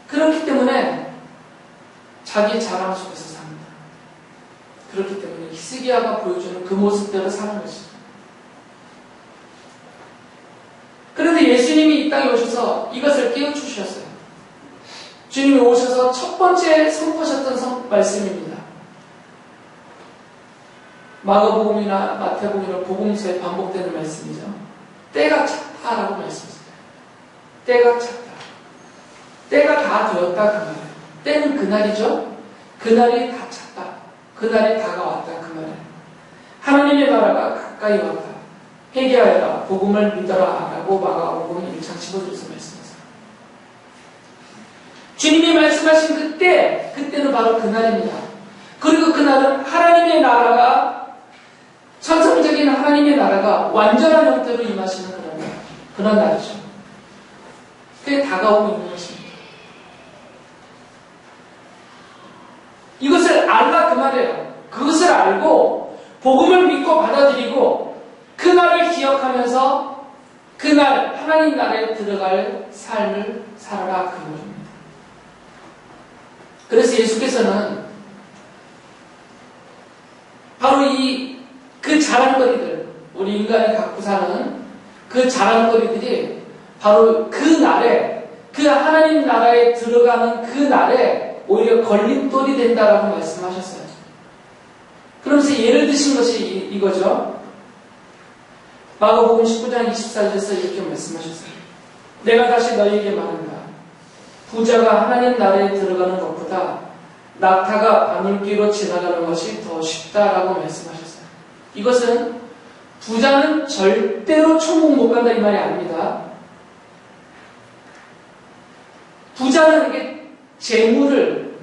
그렇기 때문에 자기 자랑 속에서 삽니다. 그렇기 때문에 히스기야가 보여주는 그 모습대로 사는 것이죠. 그런데 예수님이 이 땅에 오셔서 이것을 깨우치셨어요. 주님이 오셔서 첫 번째 선포하셨던 말씀입니다. 마가복음이나 마태복음이나 복음서에 반복되는 말씀이죠. 때가 찼다라고 말씀하셨어요. 때가 찼다. 때가 다 되었다 그 말이에요. 때는 그날이죠. 그날이 다 찼다. 그날이 다가왔다 그 말이에요. 하나님의 나라가 가까이 왔다. 회개하여라. 복음을 믿어라. 라고 마가복음 1장 15절에서 말씀하셨어요. 주님이 말씀하신 그때는 바로 그날입니다. 그리고 그날은 하나님의 나라가 천성적인 하나님의 나라가 완전한 형태로 임하시는 그런 날이죠. 그게 다가오고 있는 것입니다. 이것을 알라 그 말이에요. 그것을 알고 복음을 믿고 받아들이고 그날을 기억하면서 그날 하나님 나라에 들어갈 삶을 살아라, 그 말입니다. 그래서 예수께서는 바로 그 자랑거리들, 우리 인간이 갖고 사는 그 자랑거리들이 바로 그 날에, 그 하나님 나라에 들어가는 그 날에 오히려 걸림돌이 된다라고 말씀하셨어요. 그러면서 예를 드신 것이 이거죠. 마가복음 19장 24절에서 이렇게 말씀하셨어요. 내가 다시 너희에게 말한다. 부자가 하나님 나라에 들어가는 것보다 낙타가 바늘귀로 지나가는 것이 더 쉽다라고 말씀하셨어요. 이것은 부자는 절대로 천국 못 간다 이 말이 아닙니다. 부자는 이게 재물을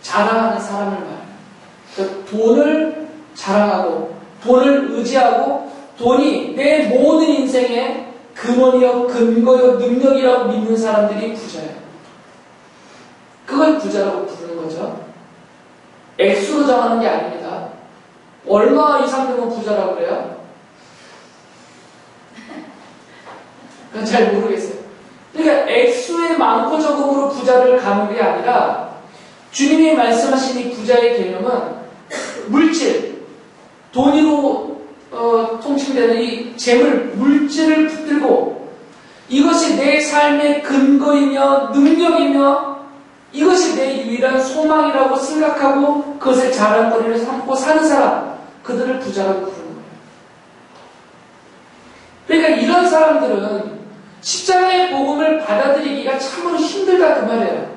자랑하는 사람을 말해요. 그러니까 돈을 자랑하고 돈을 의지하고 돈이 내 모든 인생의 근원이요 근거요 능력이라고 믿는 사람들이 부자예요. 그걸 부자라고 부르는 거죠. 액수로 정하는 게 아닙니다. 얼마 이상 되면 부자라고 그래요? 그건 잘 모르겠어요. 그러니까 액수의 많고 적음으로 부자를 가는 게 아니라 주님이 말씀하신 이 부자의 개념은 물질, 돈으로 통칭되는 이 재물, 물질을 붙들고 이것이 내 삶의 근거이며 능력이며 이것이 내 유일한 소망이라고 생각하고 그것을 자랑거리를 삼고 사는 사람, 그들을 부자라고 부르는 거예요. 그러니까 이런 사람들은 십자가의 복음을 받아들이기가 참으로 힘들다 그 말이에요.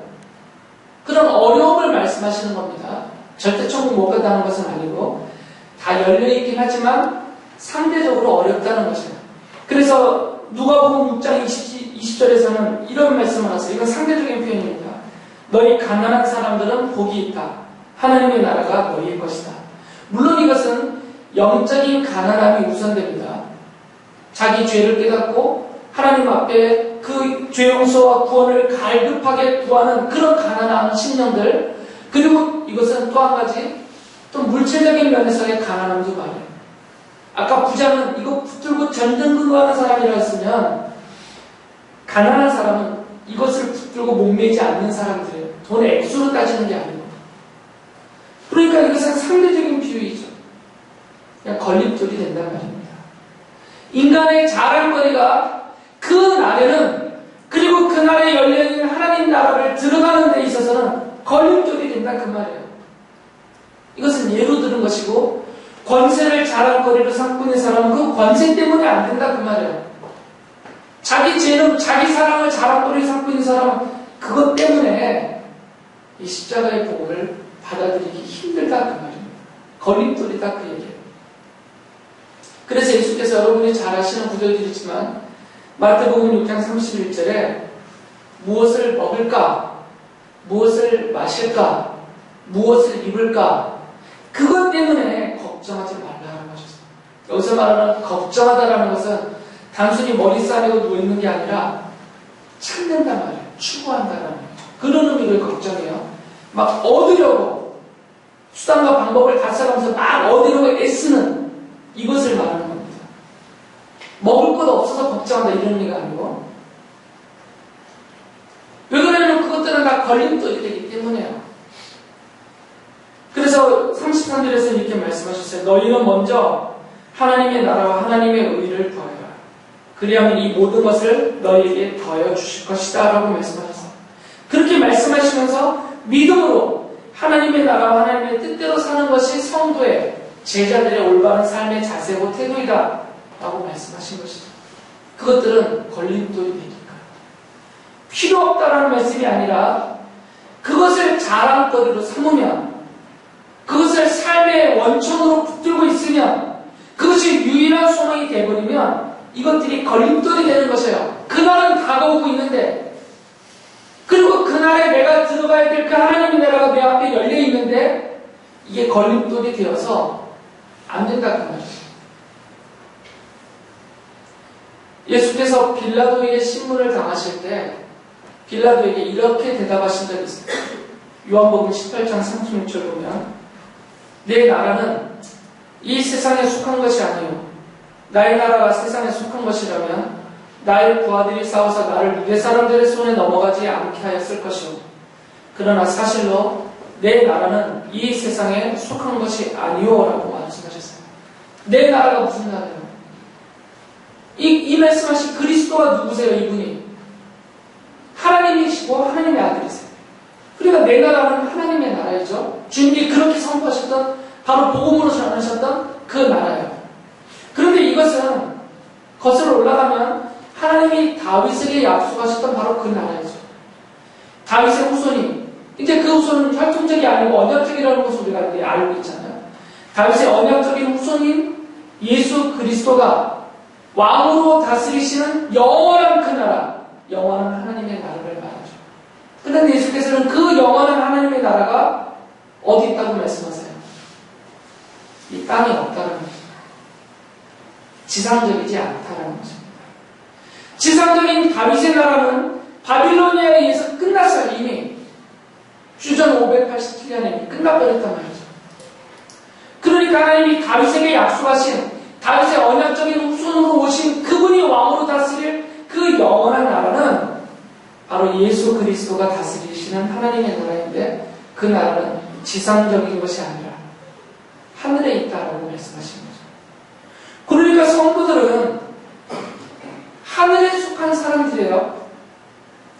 그런 어려움을 말씀하시는 겁니다. 절대 천국 못 간다는 것은 아니고 다 열려있긴 하지만 상대적으로 어렵다는 것이에요. 그래서 누가복음 6장 20절에서는 이런 말씀을 하세요. 이건 상대적인 표현입니다. 너희 가난한 사람들은 복이 있다. 하나님의 나라가 너희의 것이다. 물론 이것은 영적인 가난함이 우선됩니다. 자기 죄를 깨닫고 하나님 앞에 그 죄 용서와 구원을 갈급하게 구하는 그런 가난한 심령들, 그리고 이것은 또 한 가지 또 물질적인 면에서의 가난함도 말이에요. 아까 부자는 이거 붙들고 전등근거하는 사람이라 했으면 가난한 사람은 이것을 붙들고 목매지 않는 사람들이에요. 돈의 액수로 따지는 게 아니고. 그러니까 이것은 상대적인 비유이죠. 그냥 걸림돌이 된단 말입니다. 인간의 자랑거리가 그 날에는, 그리고 그 날에 열려있는 하나님 나라를 들어가는 데 있어서는 걸림돌이 된다 그 말이에요. 이것은 예로 들은 것이고 권세를 자랑거리로 삼고 있는 사람은 그 권세 때문에 안 된다 그 말이에요. 자기 죄는, 자기 사랑을 자랑거리로 삼고 있는 사람은 그것 때문에 이 십자가의 복음을 받아들이기 힘들다 그 말입니다. 걸림돌이다 그 얘기예요. 그래서 예수께서 여러분이 잘 아시는 구절들이지만 마태복음 6장 31절에 무엇을 먹을까? 무엇을 마실까? 무엇을 입을까? 그것 때문에 걱정하지 말라고 하셨어요. 여기서 말하는 걱정하다라는 것은 단순히 머리 싸매고 누워있는 게 아니라 찾는단 말이에요. 추구한다라는 거예요. 그런 의미를 걱정해요. 막 얻으려고 수단과 방법을 다 써가면서 막 얻으려고 애쓰는 이것을 말하는 겁니다. 먹을 것 없어서 걱정한다 이런 의미가 아니고, 왜 그러냐면 그것들은 다 걸림돌이 되기 때문에요. 그래서 33절에서 이렇게 말씀하셨어요. 너희는 먼저 하나님의 나라와 하나님의 의를 구하여라. 그리하면 이 모든 것을 너희에게 더하여 주실 것이다 라고 말씀하셨어요. 그렇게 말씀하시면서 믿음으로 하나님의 나라와 하나님의 뜻대로 사는 것이 성도의, 제자들의 올바른 삶의 자세고 태도이다 라고 말씀하신 것이죠. 그것들은 걸림돌이 되니까 필요 없다라는 말씀이 아니라 그것을 자랑거리로 삼으면, 그것을 삶의 원천으로 붙들고 있으면, 그것이 유일한 소망이 되어버리면 이것들이 걸림돌이 되는 것이에요. 그날은 다가오고 있는데, 그리고 그날에 내가 들어가야 될 그 하나님의 나라가 내 앞에 열려 있는데 이게 걸림돌이 되어서 안 된다 그 말이에요. 예수께서 빌라도에게 신문을 당하실 때 빌라도에게 이렇게 대답하신 적이 있습니다. 요한복음 18장 36절 보면 내 나라는 이 세상에 속한 것이 아니요 나의 나라가 세상에 속한 것이라면 나의 부하들이 싸워서 나를 유대 사람들의 손에 넘어가지 않게 하였을 것이요 그러나 사실로 내 나라는 이 세상에 속한 것이 아니오라고 말씀하셨어요. 내 나라가 무슨 나라예요? 이 말씀하신 그리스도가 누구세요? 이분이 하나님이시고 하나님의 아들이세요. 그러니까 내 나라는 하나님의 나라이죠. 주님이 그렇게 선포하셨던 바로 복음으로 전하셨던 그 나라예요. 그런데 이것은 거슬러 올라가면 하나님이 다윗에게 약속하셨던 바로 그 나라이죠. 다윗의 후손이 이제 그 후손은 혈통적이 아니고 언약적이라는 것을 우리가 이제 알고 있잖아요. 다윗의 언약적인 후손인 예수 그리스도가 왕으로 다스리시는 영원한 그 나라, 영원한 하나님의 나라를 말하죠. 그런데 예수께서는 그 영원한 하나님의 나라가 어디 있다고 말씀하세요? 이 땅에 없다는 것입니다. 지상적이지 않다는 것입니다. 지상적인 다윗의 나라는 바빌로니아에 의해서 끝났어요. 이미 주전 587년에 이미 끝나버렸단 말이죠. 그러니까 하나님이 다윗에게 약속하신 다윗의 언약적인 후손으로 오신 그분이 왕으로 다스릴 그 영원한 나라는 바로 예수 그리스도가 다스리시는 하나님의 나라인데 그 나라는 지상적인 것이 아니라 하늘에 있다라고 말씀하신 거죠. 그러니까 성도들은 하늘에 속한 사람들이에요.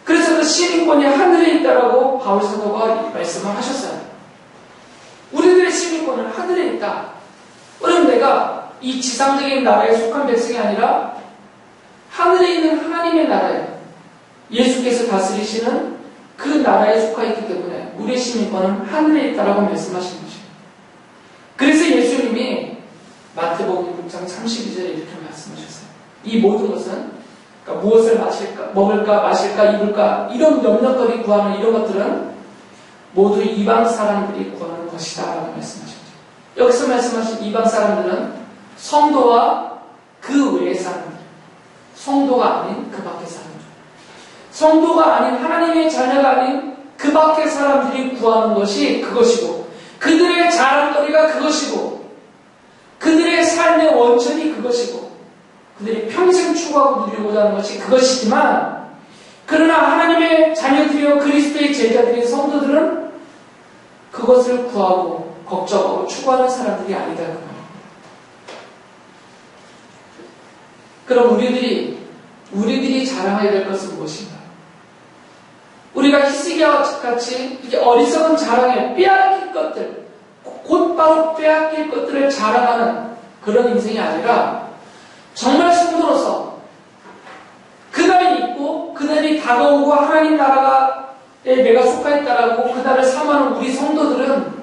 그래서 그 시민권이 하늘에 있다라고 바울 사도가 말씀을 하셨어요. 우리들의 시민권은 하늘에 있다. 그럼 내가 이 지상적인 나라에 속한 백성이 아니라 하늘에 있는 하나님의 나라에 예수께서 다스리시는 그 나라에 속하 있기 때문에 우리의 시민권은 하늘에 있다라고 말씀하신 거죠. 그래서 예수님이 마태복음 6장 32절에 이렇게 말씀하셨어요. 이 모든 것은 그러니까 무엇을 마실까, 먹을까, 마실까, 입을까 이런 염려거리 구하는 이런 것들은 모두 이방 사람들이 구하는 것이다 라고 말씀하셨죠. 여기서 말씀하신 이방 사람들은 성도와 그 외의 사람들, 성도가 아닌 그 밖의 사람들, 성도가 아닌 하나님의 자녀가 아닌 그 밖의 사람들이 구하는 것이 그것이고 그들의 자랑거리가 그것이고 그들의 삶의 원천이 그것이고 그들이 평생 추구하고 누리고자 하는 것이 그것이지만 그러나 하나님의 자녀들이요 그리스도의 제자들인 성도들은 그것을 구하고 걱정하고 추구하는 사람들이 아니다 그 말입니다. 그럼 우리들이 자랑해야 될 것은 무엇인가? 우리가 히스기야와 같이 이렇게 어리석은 자랑에 빼앗길 것들, 곧바로 빼앗길 것들을 자랑하는 그런 인생이 아니라 정말 성도로서 그날이 있고 그날이 다가오고 하나님 나라에 내가 속하였다라고 그날을 삼아하는 우리 성도들은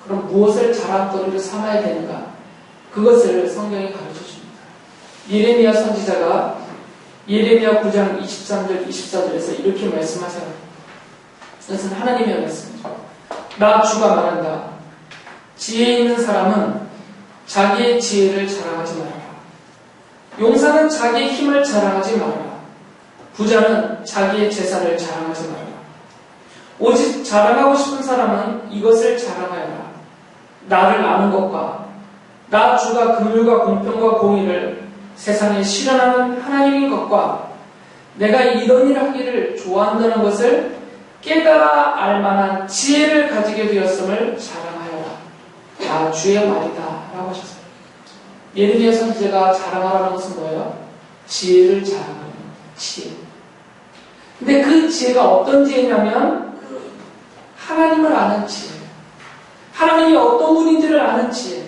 그럼 무엇을 자랑거리로 삼아야 되는가? 그것을 성경이 가르쳐 줍니다. 예레미야 선지자가 예레미야 9장 23절 24절에서 이렇게 말씀하세요. 이것은 하나님의 말씀이죠. 나 주가 말한다. 지혜 있는 사람은 자기의 지혜를 자랑하지 말아라. 용사는 자기의 힘을 자랑하지 말아라. 부자는 자기의 재산을 자랑하지 말아라. 오직 자랑하고 싶은 사람은 이것을 자랑하여라. 나를 아는 것과 나 주가 긍휼과 공평과 공의를 세상에 실현하는 하나님인 것과 내가 이런 일을 하기를 좋아한다는 것을 깨달아 알만한 지혜를 가지게 되었음을 자랑하여라. 다 주의 말이다 라고 하셨어요. 예레미야 선지자가 자랑하라는 것은 뭐예요? 지혜를 자랑하는 거예요. 지혜. 근데 그 지혜가 어떤 지혜냐면 하나님을 아는 지혜, 하나님이 어떤 분인지를 아는 지혜,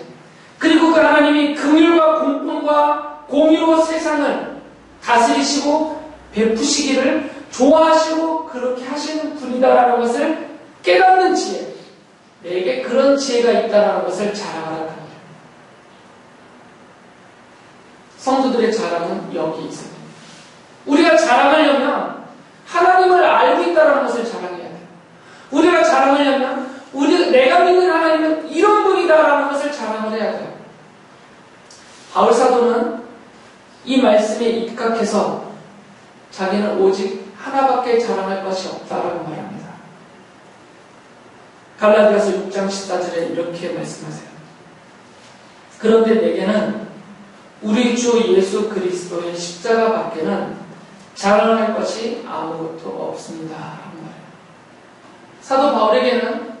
그리고 그 하나님이 긍휼과 공평과 공의로 세상을 다스리시고 베푸시기를 좋아하시고 그렇게 하시는 분이다라는 것을 깨닫는 지혜, 내게 그런 지혜가 있다라는 것을 자랑하라는 거예요. 성도들의 자랑은 여기 있습니다. 우리가 자랑하려면 하나님을 알고 있다는 것을 자랑해야 돼요. 우리가 자랑하려면 내가 믿는 하나님은 이런 분이다라는 것을 자랑을 해야 돼요. 바울 사도는 이 말씀에 입각해서 자기는 오직 하나밖에 자랑할 것이 없다라고 말합니다. 갈라디아서 6장 14절에 이렇게 말씀하세요. 그런데 내게는 우리 주 예수 그리스도의 십자가 밖에는 자랑할 것이 아무것도 없습니다. 라는 말이에요. 사도 바울에게는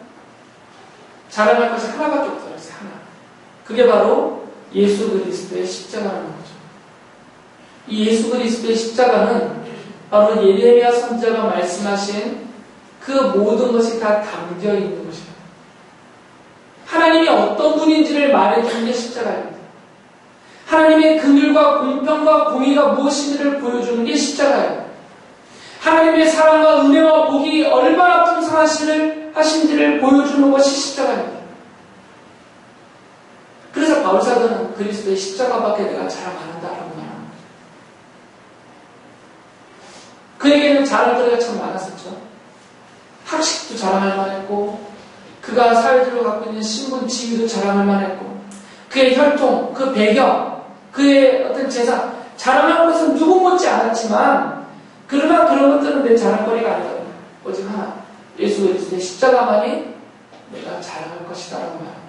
자랑할 것이 하나밖에 없다고 했어요. 하나. 그게 바로 예수 그리스도의 십자가라는 거죠. 이 예수 그리스도의 십자가는 바로 예레미야 선지자가 말씀하신 그 모든 것이 다 담겨 있는 것이에요. 하나님이 어떤 분인지를 말해주는 게 십자가입니다. 하나님의 긍휼과 공평과 공의가 무엇인지를 보여주는 게 십자가예요. 하나님의 사랑과 은혜와 복이 얼마나 풍성하신지를 보여주는 것이 십자가입니다. 그래서 바울사도는 그리스도의 십자가밖에 내가 자랑 안 한다라고 말합니다. 그에게는 자랑거리가 참 많았었죠. 학식도 자랑할 만했고, 그가 사회적으로 갖고 있는 신분, 지위도 자랑할 만했고, 그의 혈통, 그 배경, 그의 어떤 재산, 자랑할 것은 누구 못지 않았지만, 그러나 그런 것들은 내 자랑거리가 아니다. 오직 하나, 예수 그리스도의 십자가만이 내가 자랑할 것이다라고 말합니다.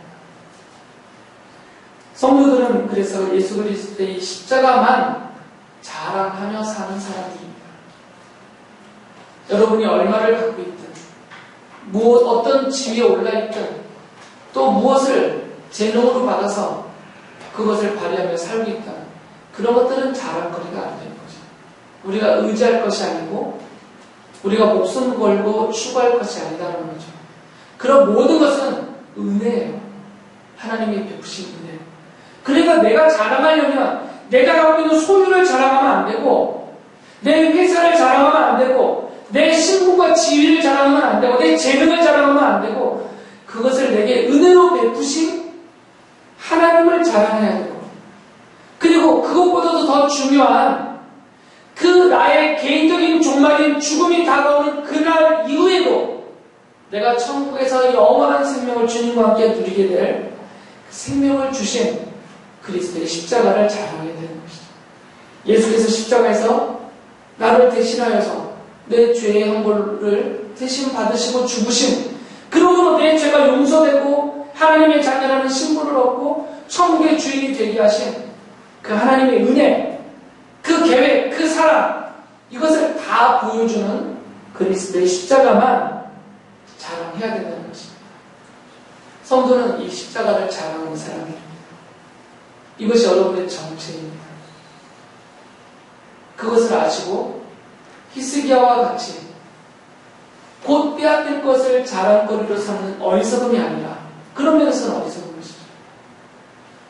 성도들은 그래서 예수 그리스도의 십자가만 자랑하며 사는 사람들입니다. 여러분이 얼마를 갖고 있든, 어떤 지위에 올라있든, 또 무엇을 재능으로 받아서 그것을 발휘하며 살고 있다. 그런 것들은 자랑거리가 안 되는 거죠. 우리가 의지할 것이 아니고 우리가 목숨 걸고 추구할 것이 아니다라는 거죠. 그런 모든 것은 은혜예요. 하나님이 베푸신 은혜. 그러니까 내가 자랑하려면 내가 갖고 있는 소유를 자랑하면 안 되고, 내 회사를 자랑하면 안 되고, 내 신분과 지위를 자랑하면 안 되고, 내 재능을 자랑하면 안 되고, 그것을 내게 은혜로 베푸신 하나님을 자랑해야 되고, 그리고 그것보다도 더 중요한 그 나의 개인적인 종말인 죽음이 다가오는 그날 이후에도 내가 천국에서 영원한 생명을 주님과 함께 누리게 될 그 생명을 주신 그리스도의 십자가를 자랑해야 되는 것이죠. 예수께서 십자가에서 나를 대신하여서 내 죄의 형벌을 대신 받으시고 죽으신, 그러므로 내 죄가 용서되고 하나님의 자녀라는 신분을 얻고 천국의 주인이 되게 하신 그 하나님의 은혜, 그 계획, 그 사랑, 이것을 다 보여주는 그리스도의 십자가만 자랑해야 된다는 것입니다. 성도는 이 십자가를 자랑하는 사람입니다. 이것이 여러분의 정체입니다. 그것을 아시고 히스기야와 같이 곧 빼앗길 것을 자랑거리로 삼는 어리석음이 아니라, 그런 면에서는 어리석은 것이죠.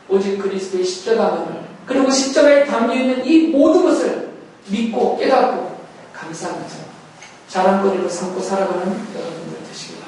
오직 그리스도의 십자가만을, 그리고 십자가에 담겨있는 이 모든 것을 믿고 깨닫고 감사하면서 자랑거리로 삼고 살아가는 여러분들 되시길